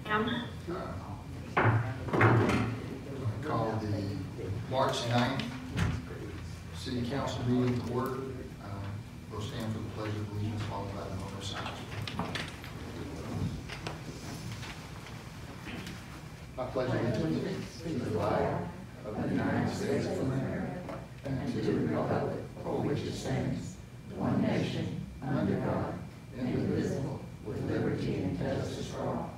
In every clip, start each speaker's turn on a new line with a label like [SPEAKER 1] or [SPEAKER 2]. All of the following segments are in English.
[SPEAKER 1] Call the March 9th City Council meeting to order. We'll stand for the Pledge of Allegiance followed by the moment of silence. I pledge allegiance to the flag of the United States of America and to the republic for which it stands, one nation, under God, indivisible, with liberty and justice for all.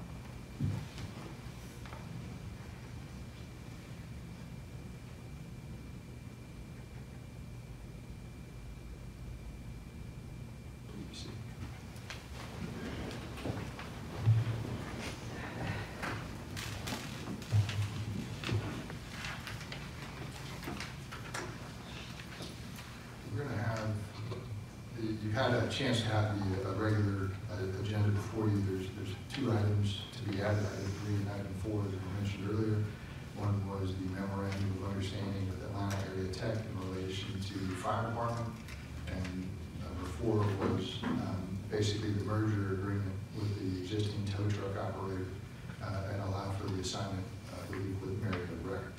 [SPEAKER 1] You've had a chance to have the regular agenda before you. There's two items to be added, item 3 and item 4, as I mentioned earlier. One was the memorandum of understanding with Atlanta Area Tech in relation to the fire department, and number 4 was basically the merger agreement with the existing tow truck operator and allow for the assignment, I believe, with Marietta Record.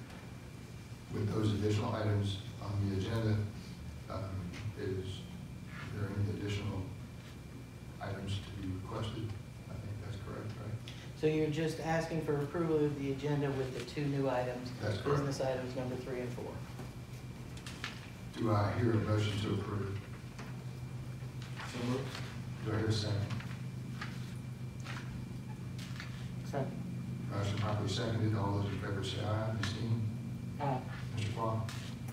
[SPEAKER 1] With those additional items on the agenda, is there any additional items to be requested? I think that's correct, right?
[SPEAKER 2] So you're just asking for approval of the agenda with the 2 new items,
[SPEAKER 1] that's correct.
[SPEAKER 2] Business items number 3 and 4.
[SPEAKER 1] Do I hear a motion to approve? So moved. Do I hear a second?
[SPEAKER 2] Second.
[SPEAKER 1] Motion properly seconded. All those in favor say aye. Ms. Dean?
[SPEAKER 2] Aye.
[SPEAKER 1] Mr. Paul?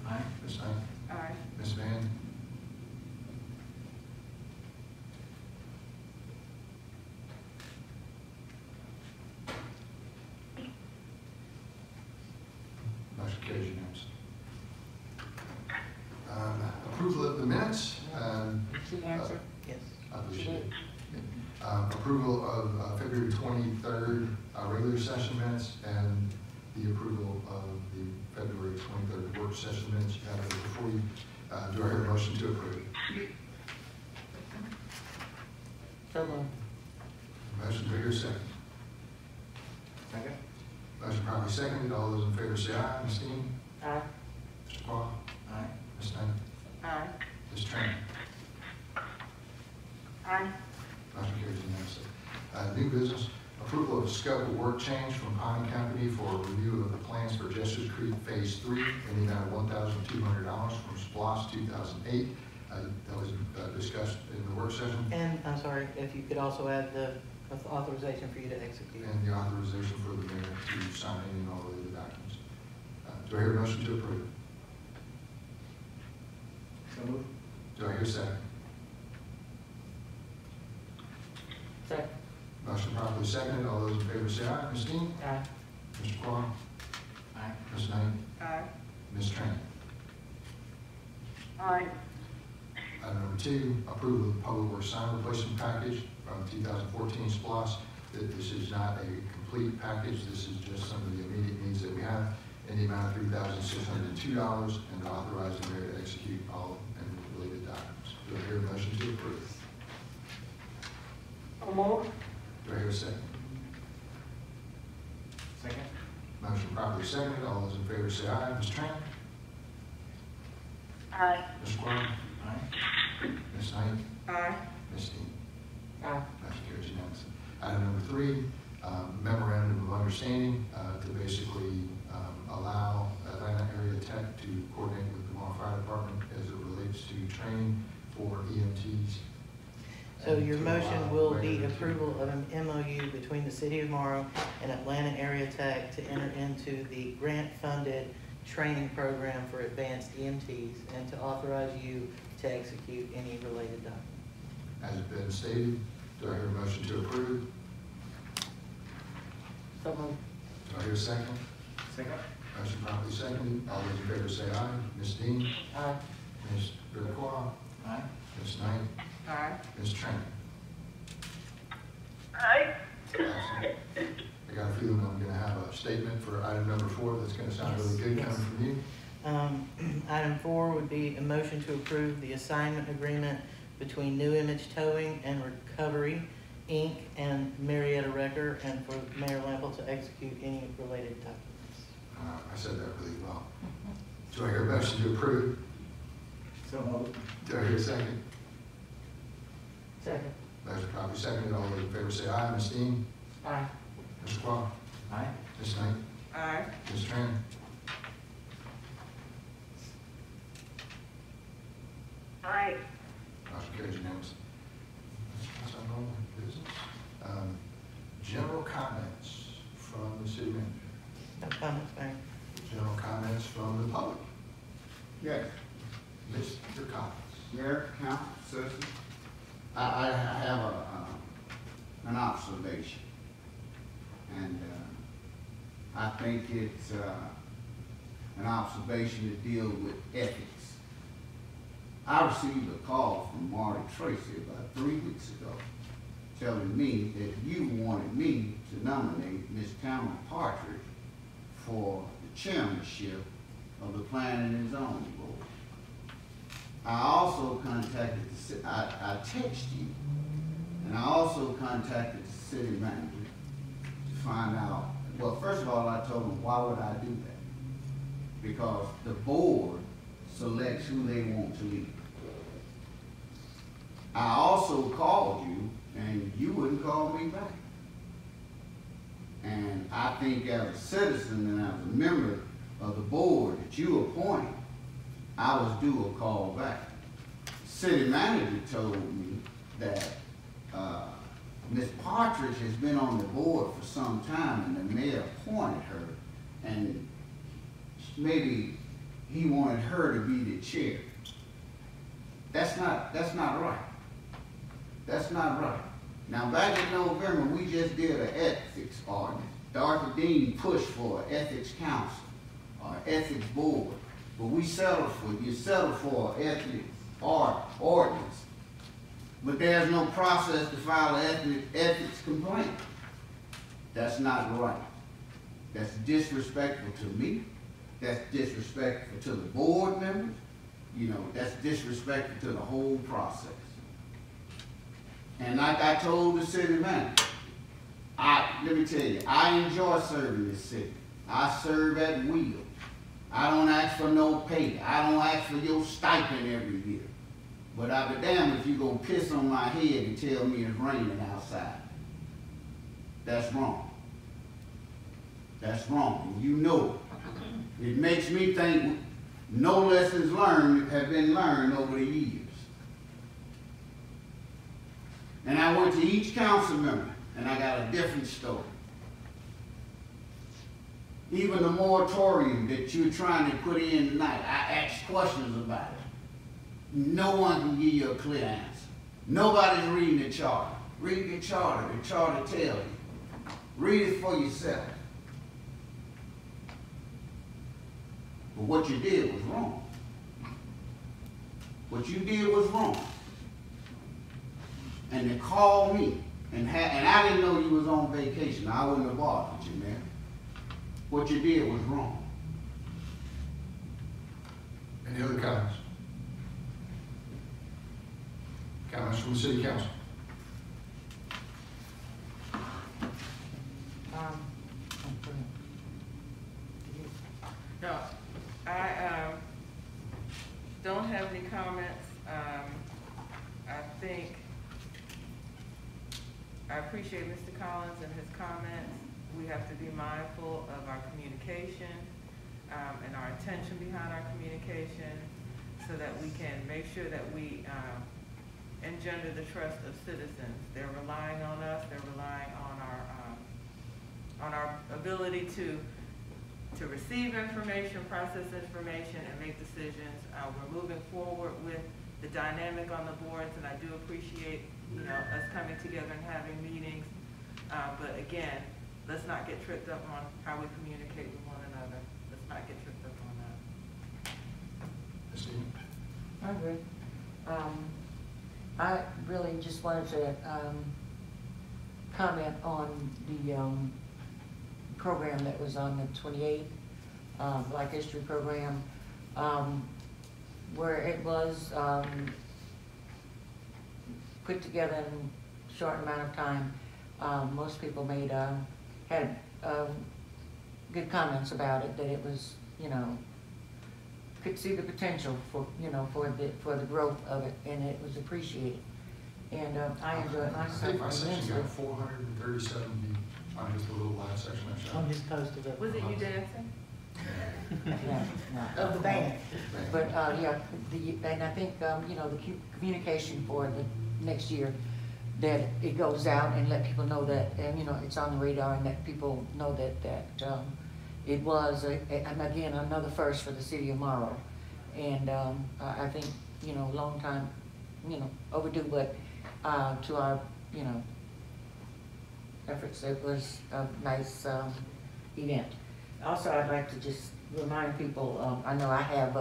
[SPEAKER 2] Aye.
[SPEAKER 1] Ms. Knight?
[SPEAKER 3] Aye.
[SPEAKER 1] Ms. Van? Motion carries unanimously. Approval of the minutes.
[SPEAKER 2] Yes.
[SPEAKER 1] I appreciate it. Approval of February 23rd regular session minutes and the approval of the February 23rd work session minutes. You have those before you. Do I hear a motion to approve?
[SPEAKER 2] So moved.
[SPEAKER 1] Motion, do I hear a second?
[SPEAKER 2] Second.
[SPEAKER 1] Motion properly seconded. All those in favor say aye. Ms. Dean?
[SPEAKER 2] Aye.
[SPEAKER 1] Mr. Paul?
[SPEAKER 2] Aye.
[SPEAKER 1] Ms. Knight?
[SPEAKER 3] Aye.
[SPEAKER 1] Ms. Tran?
[SPEAKER 3] Aye.
[SPEAKER 1] Motion carries unanimously. New business, approval of a scope of work change from Pine Company for review of the plans for Justice Creek Phase 3 in the amount of $1,200 from SPLOST 2008. That was discussed in the work session.
[SPEAKER 2] And I'm sorry, if you could also add the authorization for you to execute.
[SPEAKER 1] And the authorization for the mayor to sign any and all related documents. Do I hear a motion to approve?
[SPEAKER 2] So moved.
[SPEAKER 1] Do I hear a second?
[SPEAKER 2] Second.
[SPEAKER 1] Motion properly seconded. All those in favor say aye. Ms. Dean?
[SPEAKER 2] Aye.
[SPEAKER 1] Mr. Paul?
[SPEAKER 2] Aye.
[SPEAKER 1] Ms. Knight?
[SPEAKER 3] Aye.
[SPEAKER 1] Ms. Tran?
[SPEAKER 3] Aye.
[SPEAKER 1] Item number 2, approval of the public works sign replacement package from 2014 SPLOST. This is not a complete package. This is just some of the immediate needs that we have in the amount of $3,602 and authorize the mayor to execute all and related documents. Do I hear a motion to approve?
[SPEAKER 3] So moved.
[SPEAKER 1] Do I hear a second?
[SPEAKER 2] Second.
[SPEAKER 1] Motion properly seconded. All those in favor say aye. Ms. Tran?
[SPEAKER 3] Aye.
[SPEAKER 1] Mr. Quirrell?
[SPEAKER 2] Aye.
[SPEAKER 1] Ms. Knight?
[SPEAKER 3] Aye.
[SPEAKER 1] Ms. Dean?
[SPEAKER 2] Aye.
[SPEAKER 1] Motion carries unanimously. Item number 3, memorandum of understanding to basically allow Atlanta Area Tech to coordinate with the Morrow Fire Department as it relates to training for EMTs.
[SPEAKER 2] So your motion will be approval of an MOU between the City of Morrow and Atlanta Area Tech to enter into the grant-funded training program for advanced EMTs and to authorize you to execute any related documents.
[SPEAKER 1] As has been stated, do I hear a motion to approve?
[SPEAKER 2] So moved.
[SPEAKER 1] Do I hear a second?
[SPEAKER 2] Second.
[SPEAKER 1] Motion properly seconded. All those in favor say aye. Ms. Dean?
[SPEAKER 2] Aye.
[SPEAKER 1] Ms. Berquah?
[SPEAKER 2] Aye.
[SPEAKER 1] Ms. Knight?
[SPEAKER 3] Aye.
[SPEAKER 1] Ms. Tran?
[SPEAKER 3] Aye.
[SPEAKER 1] I got a feeling I'm going to have a statement for item number 4 that's going to sound really good
[SPEAKER 2] Yes.
[SPEAKER 1] coming from you.
[SPEAKER 2] Item 4 would be a motion to approve the assignment agreement between New Image Towing and Recovery Inc. and Marietta Record, and for Mayor Lample to execute any related documents.
[SPEAKER 1] I said that really well. Do I hear a motion to approve?
[SPEAKER 3] So moved.
[SPEAKER 1] Do I hear a second?
[SPEAKER 2] Second.
[SPEAKER 1] Motion properly seconded. All those in favor say aye. Ms. Dean?
[SPEAKER 2] Aye.
[SPEAKER 1] Mr. Quah?
[SPEAKER 3] Aye.
[SPEAKER 1] Ms. Knight?
[SPEAKER 4] Aye.
[SPEAKER 1] Ms. Tran?
[SPEAKER 4] Aye.
[SPEAKER 1] Motion carries unanimously. That's our normal business. General comments from the city manager.
[SPEAKER 2] No comments, Mayor.
[SPEAKER 1] General comments from the public.
[SPEAKER 5] Yes,
[SPEAKER 1] Mr. Collins.
[SPEAKER 5] Mayor, council, citizens, I have an observation, and I think it's an observation to deal with ethics. I received a call from Marty Tracy about 3 weeks ago, telling me that you wanted me to nominate Ms. Tamara Partridge for the chairmanship of the Planning and Zoning Board. I also contacted I texted you, and I also contacted the city manager to find out, well, first of all, I told him, why would I do that? Because the board selects who they want to lead. I also called you, and you wouldn't call me back. And I think as a citizen and as a member of the board that you appointed, I was due a call back. City manager told me that Ms. Partridge has been on the board for some time, and the mayor appointed her, and maybe he wanted her to be the chair. That's not right. That's not right. Now, back in November, we just did an ethics ordinance. Dorothy Dean pushed for an ethics council or ethics board, but you settled for an ethics ordinance. But there's no process to file an ethics complaint. That's not right. That's disrespectful to me. That's disrespectful to the board members. You know, that's disrespectful to the whole process. And like I told the city manager, let me tell you, I enjoy serving this city. I serve at will. I don't ask for no pay. I don't ask for your stipend every year. But I'll be damned if you go piss on my head and tell me it's raining outside. That's wrong. That's wrong. And you know it. It makes me think no lessons learned have been learned over the years. And I went to each council member, and I got a different story. Even the moratorium that you're trying to put in tonight, I asked questions about it. No one can give you a clear answer. Nobody's reading the charter. Read the charter. The charter tells you. Read it for yourself. But what you did was wrong. What you did was wrong. And to call me, and I didn't know you was on vacation. I wouldn't have bothered you, man. What you did was wrong.
[SPEAKER 1] Any other comments? Comments from the city council?
[SPEAKER 4] No, I don't have any comments. I think I appreciate Mr. Collins and his comments. We have to be mindful of our communication and our intention behind our communication so that we can make sure that we engender the trust of citizens. They're relying on us. They're relying on our ability to receive information, process information, and make decisions. We're moving forward with the dynamic on the boards, and I do appreciate us coming together and having meetings. But again, let's not get tripped up on how we communicate with one another. Let's not get tripped up on that.
[SPEAKER 1] Ms. Dean?
[SPEAKER 6] I agree. I really just wanted to comment on the program that was on the 28th, Black History program, where it was put together and short amount of time, most people had good comments about it, that it was, could see the potential for, for the growth of it, and it was appreciated. And I enjoyed
[SPEAKER 1] I think my
[SPEAKER 6] myself
[SPEAKER 1] section
[SPEAKER 6] immensely.
[SPEAKER 1] got 437 views on just a little live section I shot.
[SPEAKER 2] On his post of it.
[SPEAKER 4] Was it you dancing?
[SPEAKER 6] Yeah, no.
[SPEAKER 2] Of the band.
[SPEAKER 6] But, yeah, and I think, the communication for the next year, that it goes out and let people know that, it's on the radar, and that people know that it was, and again, another first for the city of Morrow. And, I think, long time, overdue, but, to our, efforts, it was a nice, event. Also, I'd like to just remind people, I know I have,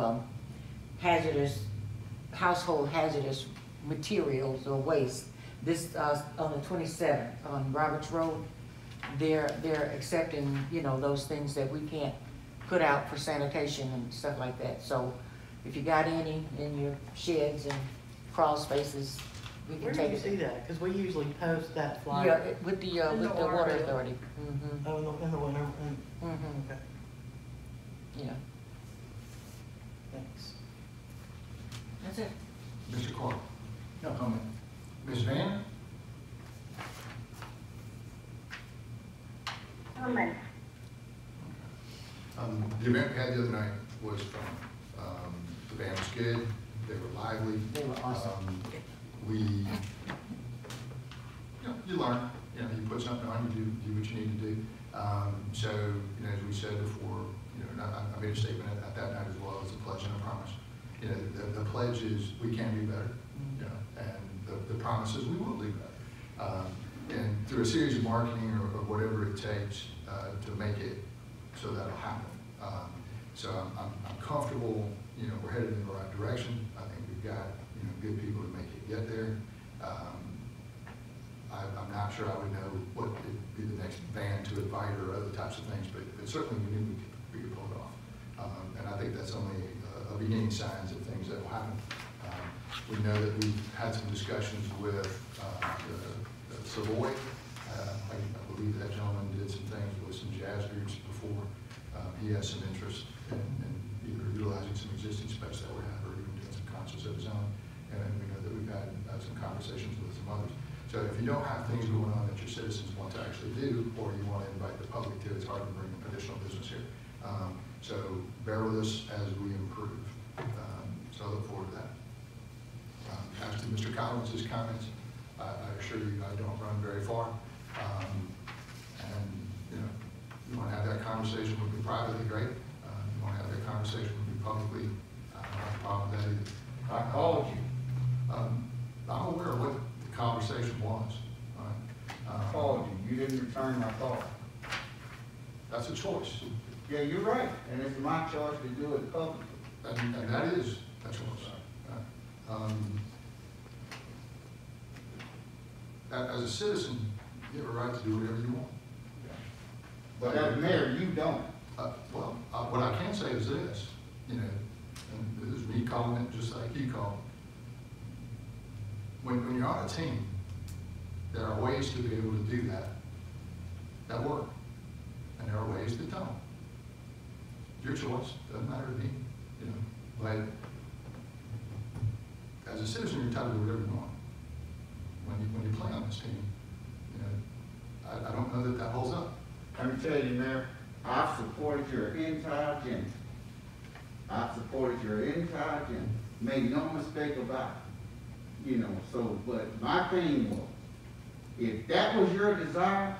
[SPEAKER 6] household hazardous materials or waste. This, on the 27th, on Roberts Road, they're accepting, those things that we can't put out for sanitation and stuff like that. So if you got any in your sheds and crawl spaces, we can
[SPEAKER 2] Where do
[SPEAKER 6] take
[SPEAKER 2] you
[SPEAKER 6] it.
[SPEAKER 2] see that? Because we usually post that flyer.
[SPEAKER 6] Yeah, with the water authority. Mm-hmm.
[SPEAKER 2] Oh, in the winter.
[SPEAKER 6] Mm-hmm.
[SPEAKER 2] Okay,
[SPEAKER 6] Yeah,
[SPEAKER 2] thanks.
[SPEAKER 6] that's it.
[SPEAKER 1] Mr. Clark.
[SPEAKER 3] No comment.
[SPEAKER 1] Ms. Van?
[SPEAKER 7] Comment.
[SPEAKER 1] The event we had the other night was fun. The band was good, they were lively.
[SPEAKER 6] They were awesome.
[SPEAKER 1] We, you learn, you put something on, you do what you need to do. So, as we said before, I made a statement at that night as well as a pledge and a promise. The pledge is we can do better, and the promise is we will do better. And through a series of marketing or whatever it takes to make it so that'll happen. So I'm comfortable, we're headed in the right direction. I think we've got, good people to make it get there. I'm not sure I would know what would be the next band to invite or other types of things, but certainly we knew we could pull it off. And I think that's only a beginning signs of things that will happen. We know that we've had some discussions with the Savoy. I believe that gentleman did some things with some jazz groups before. He has some interest in either utilizing some existing space that we have or even doing some concerts of his own. And then we know that we've had some conversations with some others. So if you don't have things going on that your citizens want to actually do, or you want to invite the public to, it's hard to bring additional business here. So bear with us as we improve. So I look forward to that. As to Mr. Collins' comments, I assure you I don't run very far. And, you want to have that conversation with me privately, great. You want to have that conversation with me publicly, I don't have a problem with that either.
[SPEAKER 3] I called you.
[SPEAKER 1] I'm aware of what the conversation was.
[SPEAKER 3] I called you. You didn't return my call.
[SPEAKER 1] That's a choice.
[SPEAKER 5] Yeah, you're right, and it's my choice to do it publicly.
[SPEAKER 1] And that is a choice. As a citizen, you have a right to do whatever you want.
[SPEAKER 5] But as mayor, you don't.
[SPEAKER 1] What I can say is this, and this is me calling it just like you call it. When you're on a team, there are ways to be able to do that work. And there are ways that don't. Your choice, doesn't matter to me, but as a citizen, you're entitled to do whatever you want. When you play on this team, I don't know that holds up.
[SPEAKER 5] Let me tell you, Mayor, I've supported your entire agenda. I've supported your entire agenda. Made no mistake about it. But my thing was, if that was your desire,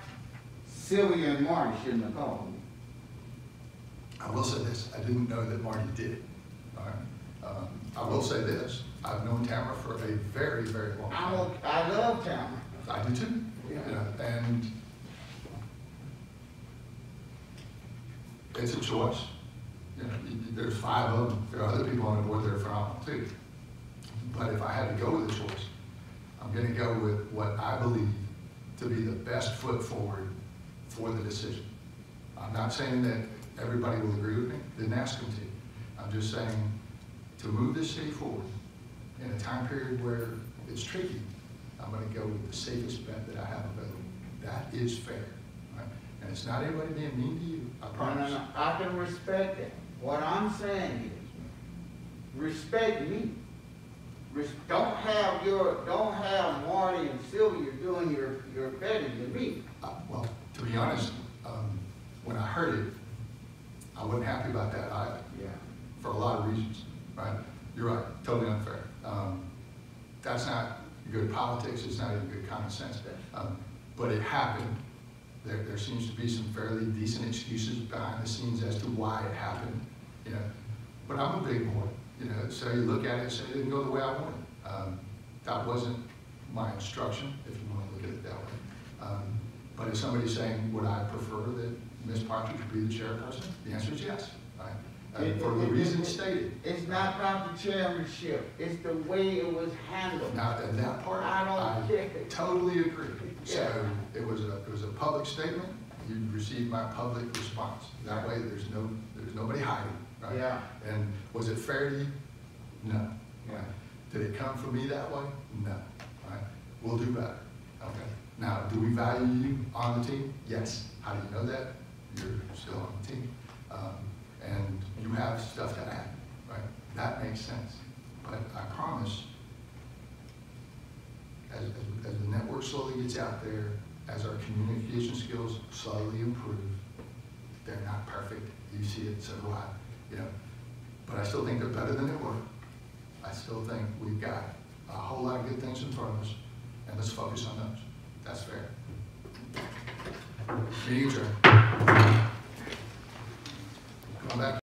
[SPEAKER 5] Sylvia and Marty shouldn't have called me.
[SPEAKER 1] I will say this, I didn't know that Marty did it. All right? I will say this, I've known Tamara for a very, very long time.
[SPEAKER 5] I love Tamara.
[SPEAKER 1] I do too.
[SPEAKER 5] Yeah.
[SPEAKER 1] And it's a choice. There's 5 of them. There are other people on the board that are phenomenal too. But if I had to go with a choice, I'm going to go with what I believe to be the best foot forward for the decision. I'm not saying that everybody will agree with me. Didn't ask them to. I'm just saying to move this city forward in a time period where it's tricky, I'm gonna go with the safest bet that I have available. That is fair, right? And it's not anybody being mean to you, I
[SPEAKER 5] No,
[SPEAKER 1] promise.
[SPEAKER 5] no, no, I can respect that. What I'm saying is, respect me. Don't have Marty and Sylvia doing your betting to me.
[SPEAKER 1] Well, to be honest, when I heard it, I wasn't happy about that either,
[SPEAKER 5] Yeah.
[SPEAKER 1] for a lot of reasons, right? You're right, totally unfair. That's not good politics, it's not even good common sense. But it happened. There seems to be some fairly decent excuses behind the scenes as to why it happened, you know. But I'm a big boy, you know, so you look at it and say it didn't go the way I wanted. That wasn't my instruction, if you want to look at it that way. But if somebody's saying, would I prefer that Ms. Partridge be the chairperson? The answer is yes, right? For the reasons stated.
[SPEAKER 5] It's not about the chairmanship, it's the way it was handled.
[SPEAKER 1] Now, at that part,
[SPEAKER 5] I don't care.
[SPEAKER 1] totally agree. So
[SPEAKER 5] Yeah.
[SPEAKER 1] it was a public statement, you received my public response. That way, there's nobody hiding, right?
[SPEAKER 5] Yeah.
[SPEAKER 1] And was it fair to you? No.
[SPEAKER 5] Yeah.
[SPEAKER 1] Did it come from me that way? No, right? We'll do better, okay? Now, do we value you on the team? Yes. How do you know that? You're still on the team. And you have stuff to add, right? That makes sense. But I promise, as the network slowly gets out there, as our communication skills slowly improve, they're not perfect. You see it, so do I, you know. But I still think they're better than they were. I still think we've got a whole lot of good things in front of us, and let's focus on those. That's fair. Meeting adjourned. Come back.